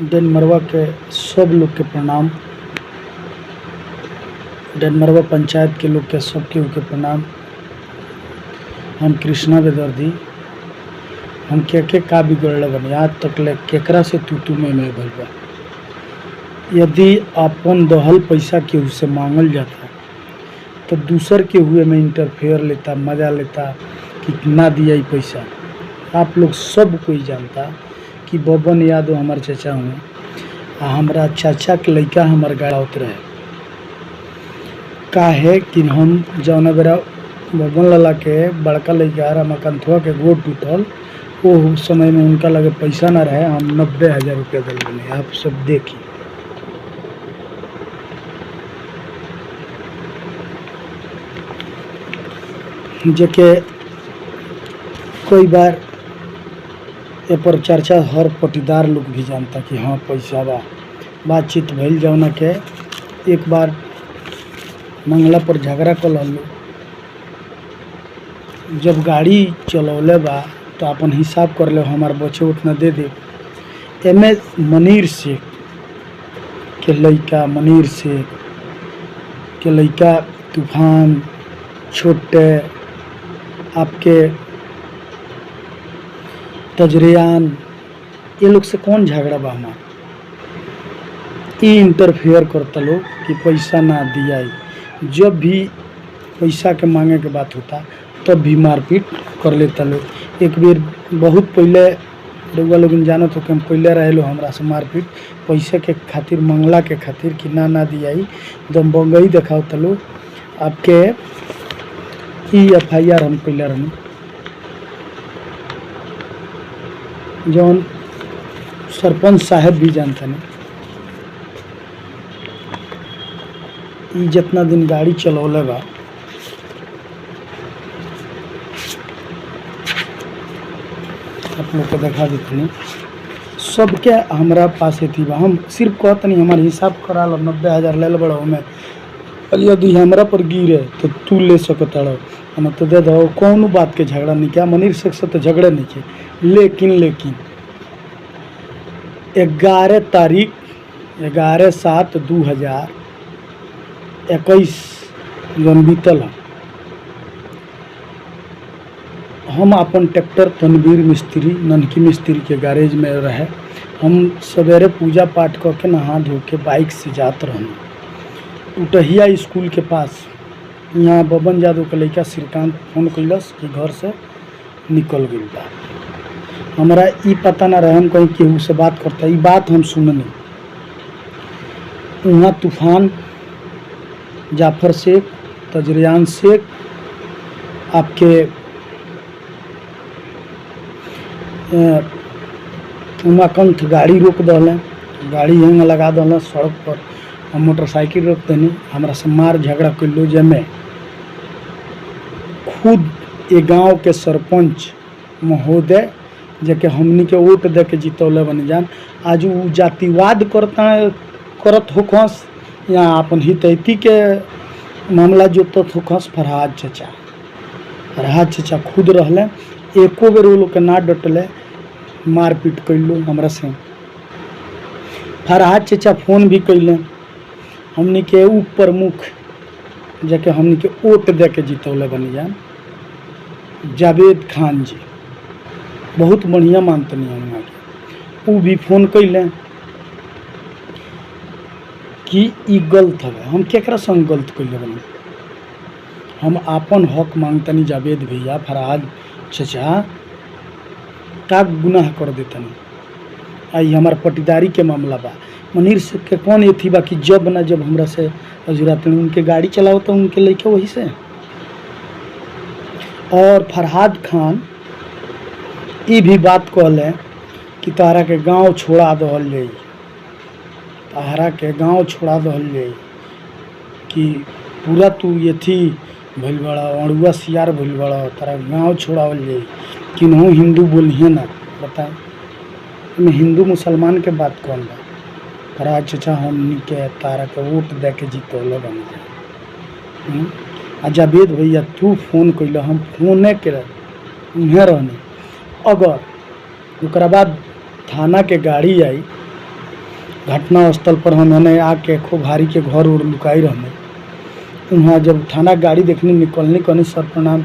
डेनमरवा के सब लोग के प्रणाम। डेनमरवा पंचायत के लोग के सब केहू के प्रणाम। हम कृष्णा बेदर्दी, हम के का बिगड़ले बनी आज तक ले केकरा से तू में भइल बा। यदि अपन दहल पैसा केहू से मांगल जाता तो दूसर के हुए में इंटरफेयर लेता, मजा लेता कि ना दिया ही पैसा। आप लोग सब कोई जानता कि बबन यादव हमार चाचा हुए, हमारा चाचा के लड़का हमार गाड़ा उतरे है काहे कि हम जौना बेरा बबन लाला के बड़का लड़का रमाकांतवा के गोड़ टूटल, वो समय में उनका लगे पैसा ना रहे, हम 90,000 रुपया दिल बने। आप सब देखिए, जेके कोई बार ए पर चर्चा हर पटीदार लोग भी जानता कि हाँ पैसा बा। बातचीत भइल जौना के एक बार मंगला पर झगड़ा कर लो, जब गाड़ी चलौले बा तो अपन हिसाब कर ले, हमार बचे उतना दे दे। एमे मनीर शेख के लड़का, मनीर शेख के लड़का तूफान, छोटे आपके तजरियान, ये लोग से कौन झगड़ा बा हमार? इंटरफेयर करता लोग कि पैसा ना दिया। जब भी पैसा के मांगे के बात होता तब भी मारपीट कर लेता लोग। एक बेर बहुत पहले रउआ लोग जानत हो कि हम पहले रहे लो हमरा से मारपीट पैसे के खातिर, मंगला के खातिर कि ना दिया दम बंगई देखाओ तलो। आपके FIR हम पहले रहनी, जौन सरपंच साहब भी जानता नहीं। जितना दिन गाड़ी चलौले बा आप लोग को दिखा देते नहीं, सबके हमरा पास थी बा। हम सिर्फ कहते नहीं हमारे हिसाब करा लो, 90,000 ले बड़ा में, यदि हमरा पर गिरे तो तू ले सकता रहो, हम तो दे दो। कौन बात के झगड़ा नहीं किया, मनीर शेख से तो झगड़े नहीं किए। लेकिन 11 तारीख 11/7/2021 जौन बीतल, हम अपन ट्रैक्टर तनवीर मिस्त्री, ननकी मिस्त्री के गैरेज में रहे। हम सवेरे पूजा पाठ करके नहा धो के बाइक से जात रहनी उटहिया स्कूल के पास। यहाँ बबन यादव के लड़का श्रीकांत फोन कैलस कि घर से निकल गई बा। हमारा ई पता ना रहे, हम कहीं केहू से बात करता, ई बात हम सुननी। वहाँ तूफान, जाफर शेख, तजरियान शेख, आपके उमाकांत गाड़ी रोक दल, गाड़ी यहाँ लगा दल सड़क पर। हम मोटरसाइकिल रोक देनी, हमारा से मार झगड़ा कर लो। जमे खुद ये गांव के सरपंच महोदय जेके हमनी के वोट दे के जितौले बनी जान, आज वो जातिवाद करत होखस या अपन हितैती के मामला जोतत होखस। फरहाद चचा खुद रहले, एको बेर वो लोग के ना डटले, मारपीट कैलो हमरा से। फरहाद चचा फोन भी कैले, हमनी के ऊपर मुख जाके हमनी के वोट दे के जितौले बनी जान, जावेद खान जी बहुत बढ़िया मानतनी हम के। वो भी फोन कैले कि ई गलत है। हम केकरा संग गलत कैले बनी? हम आपन हक मांगतनी जावेद भैया, फरहाद चचा का गुनाह कर देतनी। आई हमार पटीदारी के मामला बा। मनीर शेख के कौन ये थी बा कि जब हमरा से अजुराते उनके गाड़ी चलाओ तो उनके लेके वही से। और फरहाद खान ये भी बात कहले कि तारा के गांव छोड़ा दहल जाई, तारा के गांव छोड़ा दहल जाई, कि पूरा तू ये थी भइल बड़ा अड़ुआ सियार भइल बड़ा, तारा गांव छोड़ावल जाई। कि नहीं हिंदू बोलिए ना, बताए में हिंदू मुसलमान के बात कौन बा? फरहाद चचा हमनी के तारा के वोट दे के जीतौले बनी जाए। आ जावेद भैया तू फोन कैल, हम फोने के रहनी। अगर ओकरा बाद थाना के गाड़ी आई घटना स्थल पर हमने आके खोभारी के घर और लुकाई रहने। वहाँ जब थाना गाड़ी देखने निकलने कनी सर प्रणाम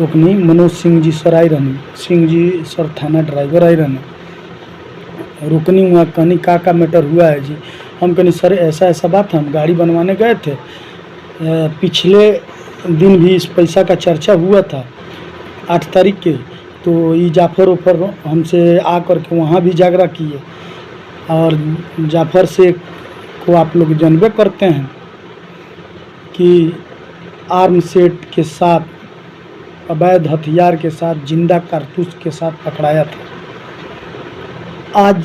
रोकनी, मनोज सिंह जी सर आई रहनी, सिंह जी सर थाना ड्राइवर आई रहने, रुकनी वहाँ कनी का मैटर हुआ है जी। हम कनी सर ऐसा ऐसा बात है, हम गाड़ी बनवाने गए थे, पिछले दिन भी इस पैसा का चर्चा हुआ था 8 तारीख के, तो ये जाफ़र उफर हमसे आ कर के वहाँ भी झगड़ा किए। और जाफ़र से को आप लोग जानबे करते हैं कि आर्म सेट के साथ, अवैध हथियार के साथ, जिंदा कारतूस के साथ पकड़ाया था। आज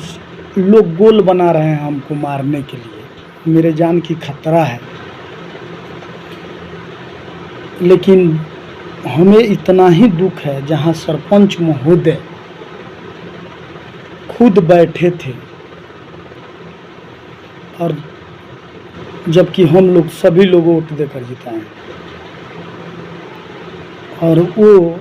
लोग गोल बना रहे हैं हमको मारने के लिए, मेरे जान की खतरा है। लेकिन हमें इतना ही दुख है, जहां सरपंच महोदय खुद बैठे थे और जबकि हम लोग सभी लोग वोट देकर जिताए, और वो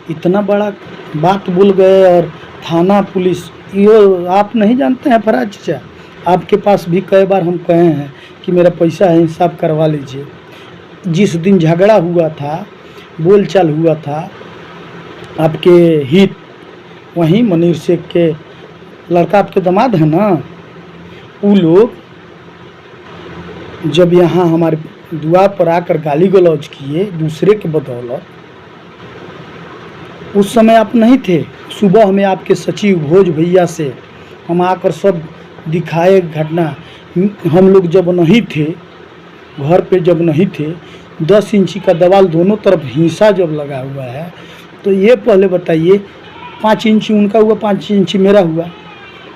इतना बड़ा बात बोल गए। और थाना पुलिस, ये आप नहीं जानते हैं फराज चाचा, आपके पास भी कई बार हम कहे हैं कि मेरा पैसा है, हिसाब करवा लीजिए। जिस दिन झगड़ा हुआ था, बोलचाल हुआ था आपके हित, वहीं मनीर शेख के लड़का आपके दामाद है ना, वो लोग जब यहाँ हमारे दुआ पर आकर गाली गलौज किए दूसरे के बदौलत, उस समय आप नहीं थे। सुबह हमें आपके सचिव भोज भैया से हम आकर सब दिखाए घटना। हम लोग जब नहीं थे घर पे, जब नहीं थे, 10 इंची का दीवार दोनों तरफ हिंसा जब लगा हुआ है, तो ये पहले बताइए 5 इंची उनका हुआ, 5 इंची मेरा हुआ,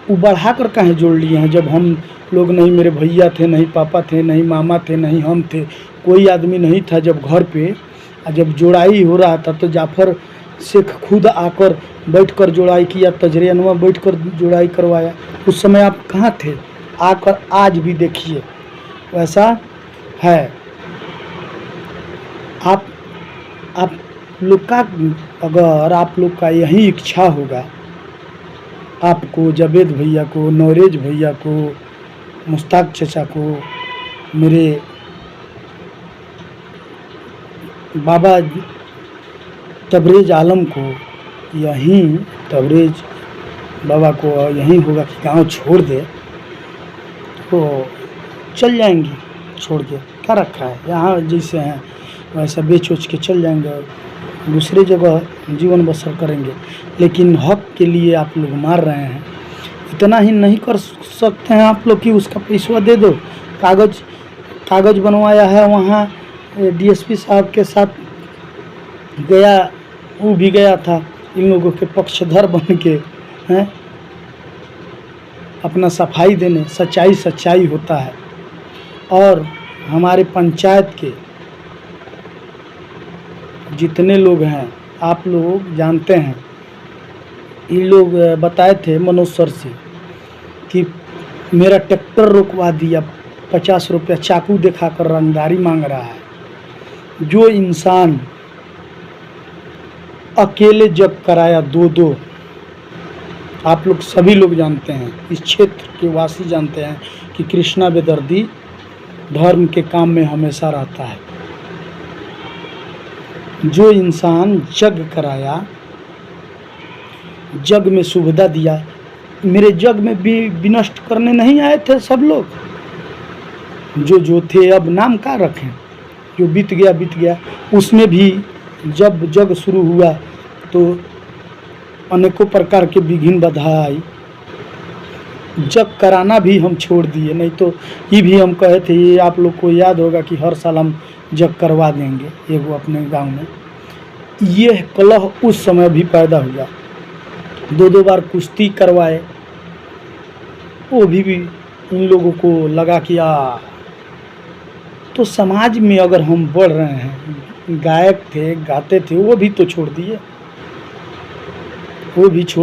वो बढ़ा कर कहाँ जोड़ लिए हैं? जब हम लोग नहीं, मेरे भैया थे, नहीं पापा थे, नहीं मामा थे, नहीं हम थे, कोई आदमी नहीं था जब घर पे। जब जोड़ाई हो रहा था तो जाफ़र शेख खुद आकर बैठकर जोड़ाई किया, तजरियानुमा बैठकर जोड़ाई करवाया। उस समय आप कहाँ थे? आकर आज भी देखिए वैसा है। आप लोग का, अगर आप लोग का यही इच्छा होगा, आपको, जावेद भैया को, नौरेज भैया को, मुश्ताक चचा को, मेरे बाबा तबरेज आलम को, यहीं तबरेज बाबा को यहीं होगा कि गांव छोड़ दे, तो चल जाएंगे छोड़ के। क्या रखा है यहाँ, जैसे हैं वैसा बेच उच के चल जाएंगे और दूसरी जगह जीवन बसर करेंगे। लेकिन हक के लिए आप लोग मार रहे हैं। इतना ही नहीं कर सकते हैं आप लोग कि उसका पैसा दे दो। कागज़ बनवाया है, वहाँ डीएसपी साहब के साथ गया, वो भी गया था इन लोगों के पक्षधर बन के, हैं अपना सफाई देने। सच्चाई होता है। और हमारे पंचायत के जितने लोग हैं, आप लोग जानते हैं, ये लोग बताए थे मनोज सर से कि मेरा ट्रैक्टर रोकवा दिया, 50 रुपया चाकू दिखाकर रंगदारी मांग रहा है। जो इंसान अकेले जग कराया 2-2, आप लोग सभी लोग जानते हैं, इस क्षेत्र के वासी जानते हैं कि कृष्णा बेदर्दी धर्म के काम में हमेशा रहता है। जो इंसान जग कराया, जग में सुविधा दिया, मेरे जग में भी विनष्ट करने नहीं आए थे सब लोग। जो थे, अब नाम क्या रखें, जो बीत गया। उसमें भी जब जग शुरू हुआ तो अनेकों प्रकार के विघ्न बाधा आई। जग कराना भी हम छोड़ दिए, नहीं तो ये भी हम कहे थे, ये आप लोग को याद होगा कि हर साल हम जग करवा देंगे एगो अपने गांव में। ये कलह उस समय भी पैदा हुआ। 2 बार कुश्ती करवाए, वो भी इन लोगों को लगा कि तो समाज में अगर हम बढ़ रहे हैं, गायक थे, गाते थे, वो भी तो छोड़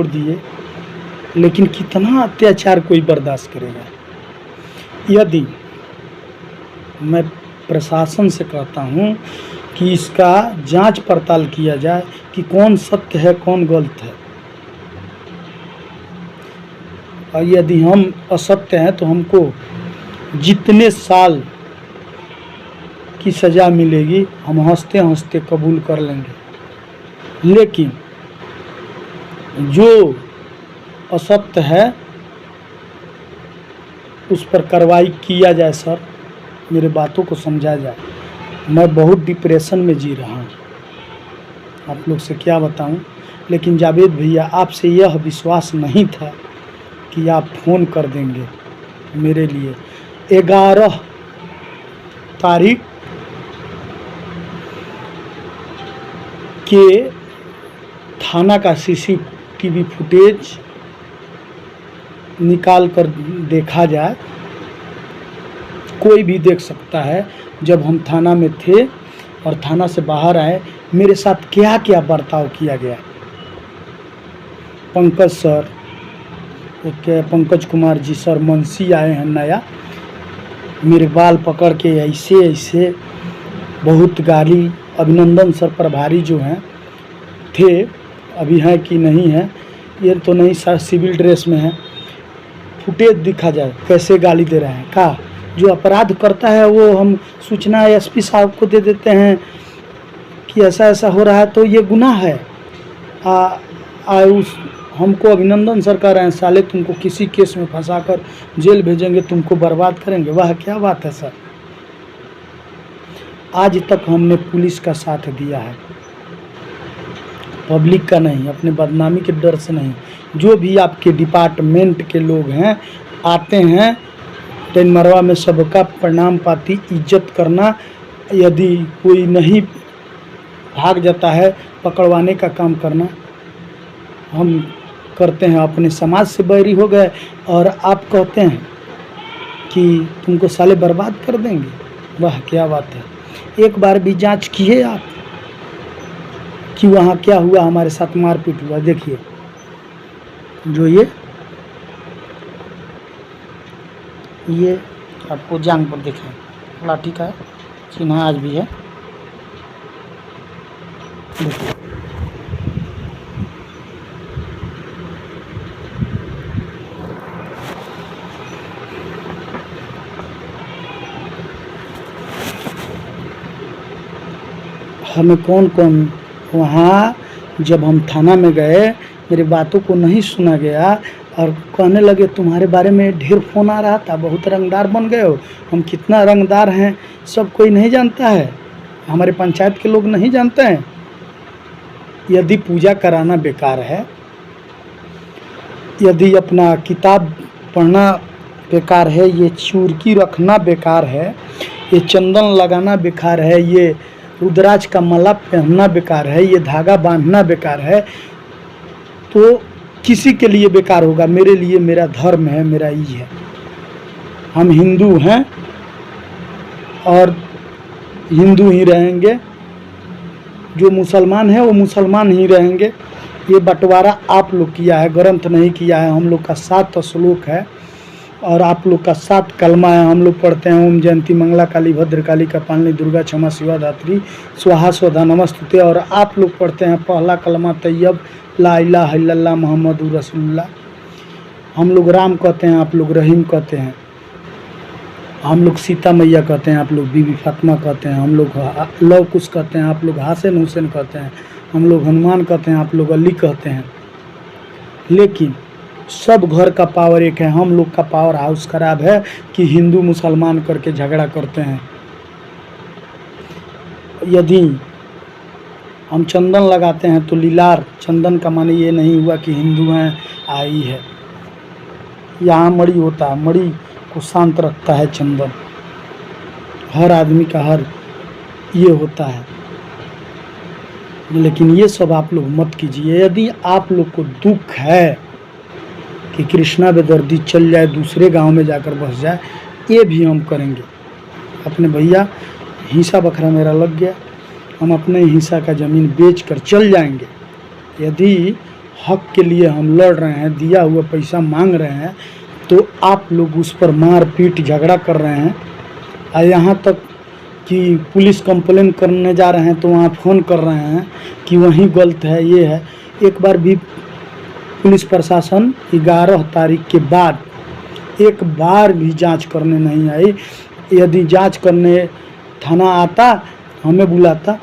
दिए। लेकिन कितना अत्याचार कोई बर्दाश्त करेगा? यदि मैं प्रशासन से कहता हूँ कि इसका जांच पड़ताल किया जाए कि कौन सत्य है, कौन गलत है। और यदि हम असत्य हैं तो हमको जितने साल की सज़ा मिलेगी हम हंसते हंसते कबूल कर लेंगे। लेकिन जो असत्य है उस पर कार्रवाई किया जाए सर, मेरे बातों को समझा जाए। मैं बहुत डिप्रेशन में जी रहा हूँ, आप लोग से क्या बताऊँ। लेकिन जावेद भैया आपसे यह विश्वास नहीं था कि आप फ़ोन कर देंगे मेरे लिए। 11 तारीख के थाना का CCTV फुटेज निकाल कर देखा जाए, कोई भी देख सकता है जब हम थाना में थे और थाना से बाहर आए मेरे साथ क्या क्या बर्ताव किया गया। पंकज सर, एक पंकज कुमार जी सर मुंशी आए हैं नया, मेरे बाल पकड़ के ऐसे ऐसे बहुत गाली। अभिनंदन सर प्रभारी जो हैं थे, अभी हैं कि नहीं है ये तो नहीं सर, सिविल ड्रेस में है। फुटेज दिखा जाए कैसे गाली दे रहे हैं। का जो अपराध करता है वो हम सूचना SP साहब को दे देते हैं कि ऐसा ऐसा हो रहा है तो ये गुनाह है। उस हमको अभिनंदन सर कह रहे हैं साले तुमको किसी केस में फंसाकर जेल भेजेंगे, तुमको बर्बाद करेंगे। वाह क्या बात है सर। आज तक हमने पुलिस का साथ दिया है, पब्लिक का नहीं, अपने बदनामी के डर से नहीं। जो भी आपके डिपार्टमेंट के लोग हैं आते हैं ट्रेन मरवा में सबका प्रणाम पाती इज्जत करना। यदि कोई नहीं भाग जाता है पकड़वाने का काम करना हम करते हैं। अपने समाज से बैरी हो गए और आप कहते हैं कि तुमको साले बर्बाद कर देंगे। वाह क्या बात है। एक बार भी जांच किए आप कि वहाँ क्या हुआ, हमारे साथ मारपीट हुआ। देखिए जो ये आपको जांग पर देखें लाठी का चिन्ह आज भी है। देखिए हमें कौन कौन वहाँ जब हम थाना में गए मेरी बातों को नहीं सुना गया और कहने लगे तुम्हारे बारे में ढेर फ़ोन आ रहा था, बहुत रंगदार बन गए हो। हम कितना रंगदार हैं सब कोई नहीं जानता है, हमारे पंचायत के लोग नहीं जानते हैं। यदि पूजा कराना बेकार है, यदि अपना किताब पढ़ना बेकार है, ये चूरकी रखना बेकार है, ये चंदन लगाना बेकार है, ये रुद्राक्ष का माला पहनना बेकार है, ये धागा बांधना बेकार है, तो किसी के लिए बेकार होगा। मेरे लिए मेरा धर्म है, मेरा ये है। हम हिंदू हैं और हिंदू ही रहेंगे, जो मुसलमान है वो मुसलमान ही रहेंगे। ये बंटवारा आप लोग किया है, ग्रंथ नहीं किया है। हम लोग का 7 श्लोक है और आप लोग का 7 कलमा है। हम लोग पढ़ते हैं ओम जयंती मंगला काली भद्रकाली कपालिनी दुर्गा क्षमा शिवा धात्री स्वाहा स्वधा नमस्तुते। और आप लोग पढ़ते हैं पहला कलमा तैयब ला इलाहा इल्लल्लाह मुहम्मदुर रसूलुल्लाह। हम लोग राम कहते हैं, आप लोग रहीम कहते हैं। हम लोग सीता मैया कहते हैं, आप लोग बीबी फातिमा कहते हैं। हम लोग लव कुश कहते हैं, आप लोग हसन हुसैन कहते हैं। हम लोग हनुमान कहते हैं, आप लोग अली कहते हैं। लेकिन सब घर का पावर एक है। हम लोग का पावर हाउस खराब है कि हिंदू मुसलमान करके झगड़ा करते हैं। यदि हम चंदन लगाते हैं तो लीलार चंदन का माने ये नहीं हुआ कि हिंदू हैं आई है। यहाँ मणि होता है, मणि को शांत रखता है चंदन। हर आदमी का हर ये होता है। लेकिन ये सब आप लोग मत कीजिए। यदि आप लोग को दुख है कि कृष्णा बेदर्दी चल जाए, दूसरे गांव में जाकर बस जाए, ये भी हम करेंगे। अपने भैया हिस्सा बखरा मेरा लग गया, हम अपने हिस्सा का ज़मीन बेचकर चल जाएंगे। यदि हक के लिए हम लड़ रहे हैं, दिया हुआ पैसा मांग रहे हैं, तो आप लोग उस पर मार पीट झगड़ा कर रहे हैं। और यहाँ तक कि पुलिस कंप्लेन करने जा रहे हैं तो वहाँ फ़ोन कर रहे हैं कि वहीं गलत है, ये है। एक बार भी पुलिस प्रशासन 11 तारीख के बाद एक बार भी जांच करने नहीं आई। यदि जांच करने थाना आता, हमें बुलाता,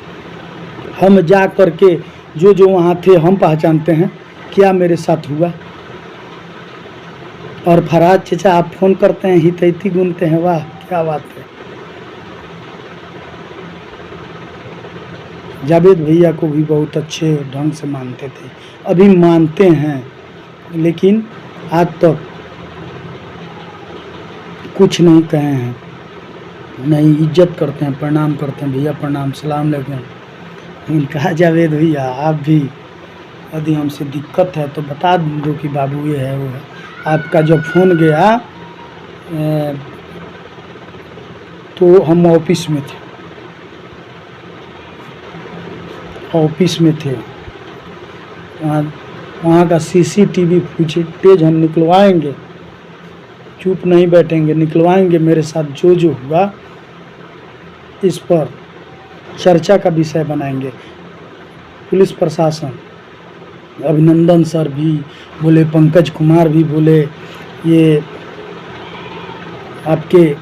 हम जा कर के जो जो वहाँ थे हम पहचानते हैं क्या मेरे साथ हुआ। और फरहाद चचा आप फ़ोन करते हैं, हितैती गुनते हैं, वाह क्या बात है। जावेद भैया को भी बहुत अच्छे ढंग से मानते थे, अभी मानते हैं, लेकिन आज तक कुछ नहीं कहे हैं, नहीं इज्जत करते हैं, प्रणाम करते हैं, भैया प्रणाम, सलाम अलैकुम। लेकिन कहा जावेद भैया आप भी यदि हमसे दिक्कत है तो बता दो कि बाबू ये है वो है। आपका जब फ़ोन गया तो हम ऑफिस में थे, वहाँ का CCTV फुटेज हम निकलवाएंगे, चुप नहीं बैठेंगे, निकलवाएंगे। मेरे साथ जो जो हुआ इस पर चर्चा का विषय बनाएंगे। पुलिस प्रशासन, अभिनंदन सर भी बोले, पंकज कुमार भी बोले, ये आपके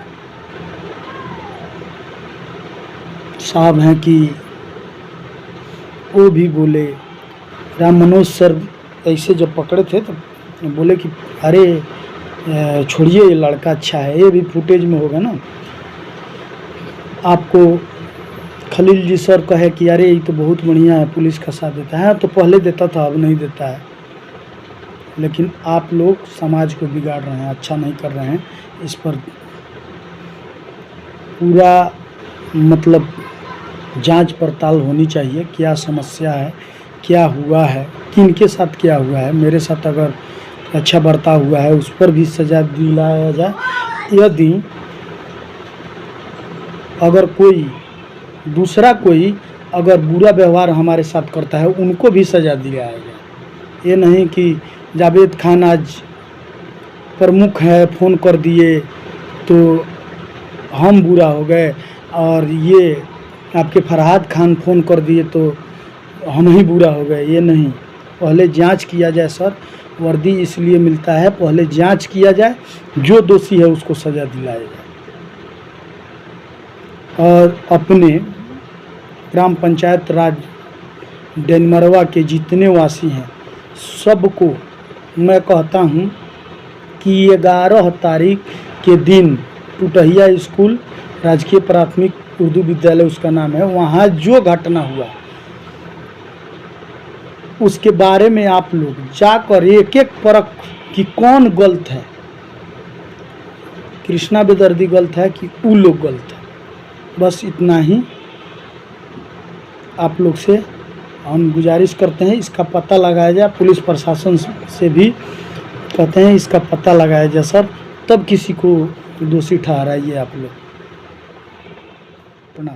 साहब हैं कि वो भी बोले, राम मनोज सर ऐसे जब पकड़े थे तो बोले कि अरे छोड़िए ये लड़का अच्छा है, ये भी फुटेज में होगा ना। आपको खलील जी सर कहे कि अरे ये तो बहुत बढ़िया है, पुलिस का साथ देता है, तो पहले देता था अब नहीं देता है। लेकिन आप लोग समाज को बिगाड़ रहे हैं, अच्छा नहीं कर रहे हैं। इस पर पूरा मतलब जांच पड़ताल होनी चाहिए, क्या समस्या है, क्या हुआ है, किनके साथ क्या हुआ है। मेरे साथ अगर अच्छा बर्ताव हुआ है उस पर भी सज़ा दिलाया जाए, यदि अगर कोई दूसरा कोई अगर बुरा व्यवहार हमारे साथ करता है उनको भी सज़ा दिलाया जाए। ये नहीं कि जावेद खान आज प्रमुख है, फ़ोन कर दिए तो हम बुरा हो गए, और ये आपके फरहाद खान फ़ोन कर दिए तो हम ही बुरा हो गए। ये नहीं, पहले जांच किया जाए सर, वर्दी इसलिए मिलता है, पहले जांच किया जाए, जो दोषी है उसको सज़ा दिलाया जाए। और अपने ग्राम पंचायत राज डेनमरवा के जितने वासी हैं सबको मैं कहता हूं कि 11 तारीख के दिन टुटहिया स्कूल राजकीय प्राथमिक उर्दू विद्यालय उसका नाम है, वहाँ जो घटना हुआ उसके बारे में आप लोग जाकर एक एक परख कि कौन गलत है, कृष्णा बेदर्दी गलत है कि वो लोग गलत है। बस इतना ही आप लोग से हम गुजारिश करते हैं, इसका पता लगाया जाए। पुलिस प्रशासन से भी कहते हैं इसका पता लगाया जाए सर, तब किसी को दोषी ठहराइए आप लोग। प्रणाम।